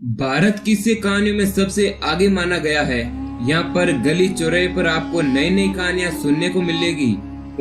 भारत किस्से कहानियों में सबसे आगे माना गया है। यहाँ पर गली चौराहे पर आपको नई नई कहानियाँ सुनने को मिलेगी।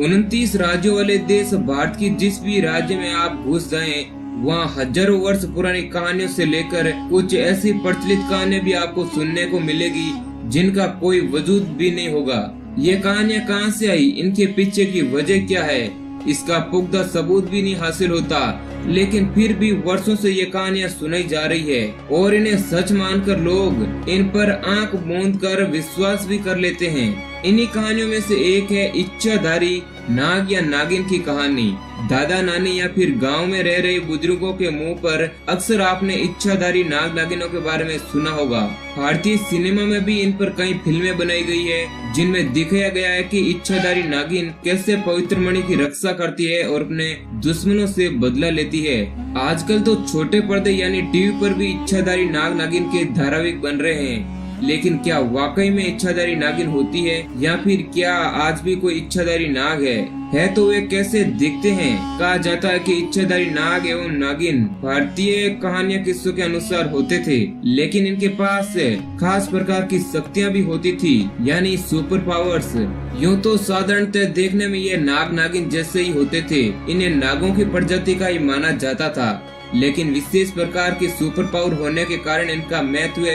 29 राज्यों वाले देश भारत की जिस भी राज्य में आप घुस जाएं, वहाँ हजारों वर्ष पुरानी कहानियों से लेकर कुछ ऐसी प्रचलित कहानियाँ भी आपको सुनने को मिलेगी जिनका कोई वजूद भी नहीं होगा। ये कहानियाँ कहाँ से आई, इनके पीछे की वजह क्या है, इसका पुख्ता सबूत भी नहीं हासिल होता, लेकिन फिर भी वर्षों से ये कहानियां सुनाई जा रही है और इन्हें सच मानकर लोग इन पर आंख मूंद कर विश्वास भी कर लेते हैं। इन्हीं कहानियों में से एक है इच्छाधारी नाग या नागिन की कहानी। दादा नानी या फिर गांव में रह रहे बुजुर्गों के मुंह पर अक्सर आपने इच्छाधारी नाग नागिनों के बारे में सुना होगा। भारतीय सिनेमा में भी इन पर कई फिल्में बनाई गई है जिनमें दिखाया गया है कि इच्छाधारी नागिन कैसे पवित्र मणि की रक्षा करती है और अपने दुश्मनों से बदला लेती है। आजकल तो छोटे पर्दे यानी टीवी पर भी इच्छाधारी नाग नागिन के धारावाहिक बन रहे हैं, लेकिन क्या वाकई में इच्छाधारी नागिन होती है या फिर क्या आज भी कोई इच्छाधारी नाग है तो वे कैसे दिखते हैं। कहा जाता है कि इच्छाधारी नाग एवं नागिन भारतीय कहानियां किस्सों के अनुसार होते थे, लेकिन इनके पास खास प्रकार की शक्तियां भी होती थी, यानी सुपर पावर्स। यूँ तो साधारणतः देखने में ये नाग नागिन जैसे ही होते थे, इन्हें नागों की प्रजाति का ही माना जाता था, लेकिन विशेष प्रकार की सुपर पावर होने के कारण इनका महत्व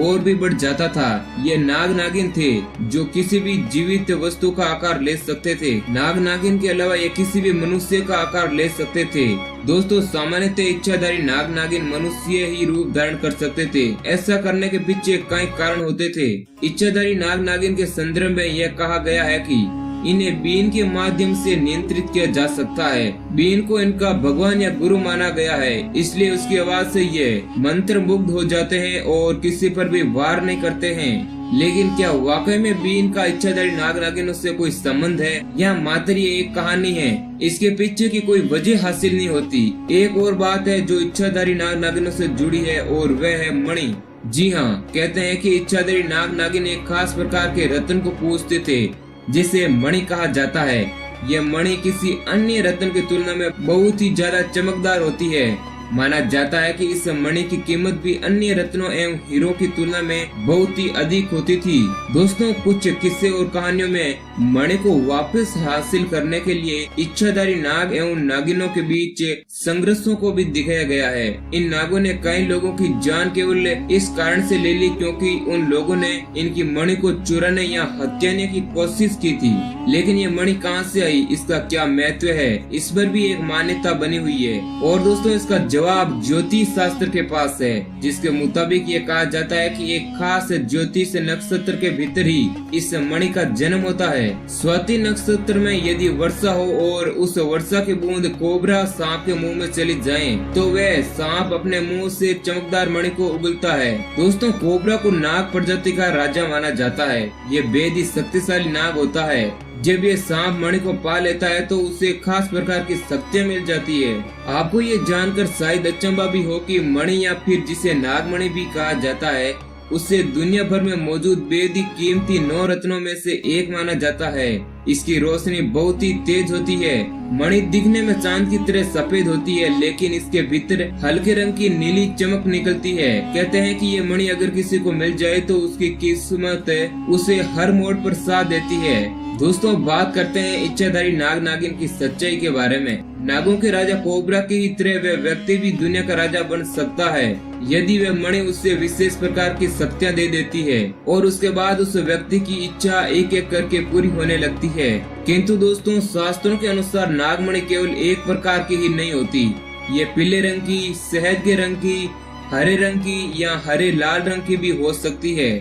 और भी बढ़ जाता था। ये नाग नागिन थे जो किसी भी जीवित वस्तु का आकार ले सकते थे। नाग नागिन के अलावा ये किसी भी मनुष्य का आकार ले सकते थे। दोस्तों, सामान्यतः इच्छाधारी नाग नागिन मनुष्य ही रूप धारण कर सकते थे। ऐसा करने के पीछे कई कारण होते थे। इच्छाधारी नाग नागिन के संदर्भ में यह कहा गया है कि इन्हें बीन के माध्यम से नियंत्रित किया जा सकता है। बीन को इनका भगवान या गुरु माना गया है, इसलिए उसकी आवाज से ये मंत्र मुग्ध हो जाते हैं और किसी पर भी वार नहीं करते हैं। लेकिन क्या वाकई में बीन का इच्छाधारी नाग नागिनों से कोई संबंध है या मात्र ये एक कहानी है? इसके पीछे की कोई वजह हासिल नहीं होती। एक और बात है जो इच्छाधारी नाग नागिनों से जुड़ी है और वह है मणि। जी हाँ, कहते हैं कि इच्छाधारी नाग नागिन एक खास प्रकार के रत्न को पूजते थे जिसे मणि कहा जाता है। यह मणि किसी अन्य रत्न की तुलना में बहुत ही ज्यादा चमकदार होती है। माना जाता है कि इस मणि की कीमत भी अन्य रत्नों एवं हीरो की तुलना में बहुत ही अधिक होती थी। दोस्तों, कुछ किस्से और कहानियों में मणि को वापस हासिल करने के लिए इच्छाधारी नाग एवं नागिनों के बीच संघर्षों को भी दिखाया गया है। इन नागों ने कई लोगों की जान केवल इस कारण से ले ली क्योंकि उन लोगों ने इनकी मणि को चुराने या हत्याने की कोशिश की थी। लेकिन ये मणि कहां से आई, इसका क्या महत्व है, इस पर भी एक मान्यता बनी हुई है। और दोस्तों, इसका जवाब ज्योतिष शास्त्र के पास है, जिसके मुताबिक ये कहा जाता है कि एक खास ज्योतिष नक्षत्र के भीतर ही इस मणि का जन्म होता है। स्वाति नक्षत्र में यदि वर्षा हो और उस वर्षा की बूंद कोबरा सांप के मुंह में चली जाए तो वह सांप अपने मुंह से चमकदार मणि को उगलता है। दोस्तों, कोबरा को नाग प्रजाति का राजा माना जाता है। ये बेहद ही शक्तिशाली नाग होता है। जब ये सांप मणि को पा लेता है तो उसे खास प्रकार की शक्तियां मिल जाती है। आपको ये जानकर शायद अचंभा भी हो कि मणि या फिर जिसे नागमणि भी कहा जाता है, उसे दुनिया भर में मौजूद बेहद ही कीमती 9 रत्नों में से एक माना जाता है। इसकी रोशनी बहुत ही तेज होती है। मणि दिखने में चांद की तरह सफेद होती है, लेकिन इसके भीतर हल्के रंग की नीली चमक निकलती है। कहते हैं कि ये मणि अगर किसी को मिल जाए तो उसकी किस्मत उसे हर मोड़ पर साथ देती है। दोस्तों, बात करते हैं इच्छाधारी नाग नागिन की सच्चाई के बारे में। नागों के राजा कोबरा की ही तरह वह व्यक्ति भी दुनिया का राजा बन सकता है यदि वह मणि उससे विशेष प्रकार की शक्तियां दे देती है और उसके बाद उस व्यक्ति की इच्छा एक एक करके पूरी होने लगती है। किंतु दोस्तों, शास्त्रों के अनुसार नागमणि केवल एक प्रकार की ही नहीं होती। ये पीले रंग की, शहद के रंग की, हरे रंग की या हरे लाल रंग की भी हो सकती है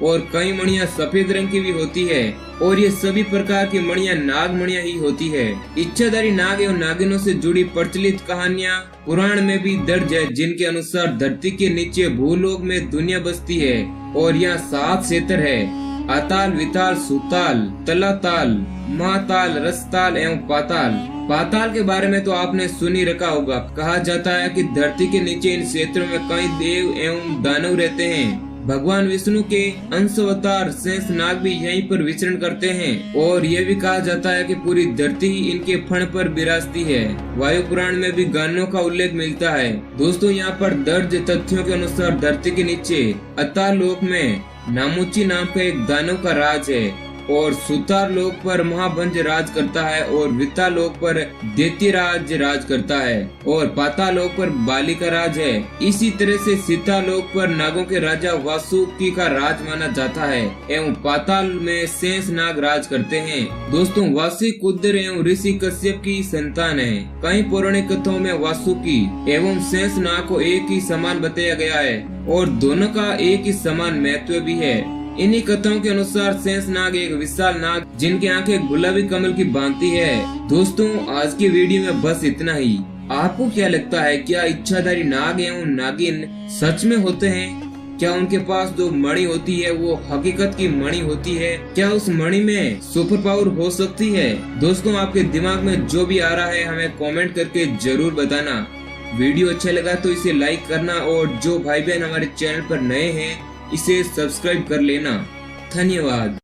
और कई मणियां सफेद रंग की भी होती है और ये सभी प्रकार की मणियां नाग मणियां ही होती है। इच्छाधारी नाग एवं नागिनों से जुड़ी प्रचलित कहानियां पुराण में भी दर्ज है, जिनके अनुसार धरती के नीचे भूलोक में दुनिया बसती है और यहाँ 7 क्षेत्र है: अताल, विताल, सुताल, तलाताल, महाताल, रसताल एवं पाताल। पाताल के बारे में तो आपने सुनी रखा होगा। कहा जाता है कि धरती के नीचे इन क्षेत्रों में कई देव एवं दानव रहते हैं भगवान विष्णु के अंश अवतार शेषनाग भी यहीं पर विचरण करते हैं और यह भी कहा जाता है कि पूरी धरती ही इनके फण पर विराजती है। वायु पुराण में भी गानों का उल्लेख मिलता है। दोस्तों यहाँ पर दर्ज तथ्यों के अनुसार धरती के नीचे अतः लोक में नामुची नाम का एक दानव का राज है और सुतार लोक पर महाभंज राज करता है और विता लोक पर दैत्यराज राज करता है और पाताल लोक पर बाली का राज है। इसी तरह से सीता लोक पर नागों के राजा वासुकी का राज माना जाता है एवं पाताल में शेषनाग राज करते हैं। दोस्तों वासुकी उदर एवं ऋषि कश्यप की संतान है। कई पौराणिक कथाओं में वासुकी एवं शेषनाग को एक ही समान बताया गया है और दोनों का एक ही समान महत्व भी है। इन्हीं कथाओं के अनुसार शेषनाग एक विशाल नाग जिनकी आंखें गुलाबी कमल की भांति है। दोस्तों आज की वीडियो में बस इतना ही। आपको क्या लगता है, क्या इच्छाधारी नाग एवं नागिन सच में होते हैं? क्या उनके पास जो मणि होती है वो हकीकत की मणि होती है? क्या उस मणि में सुपर पावर हो सकती है? दोस्तों आपके दिमाग में जो भी आ रहा है हमें कमेंट करके जरूर बताना। वीडियो अच्छा लगा तो इसे लाइक करना और जो भाई बहन हमारे चैनल पर नए हैं इसे सब्सक्राइब कर लेना। धन्यवाद।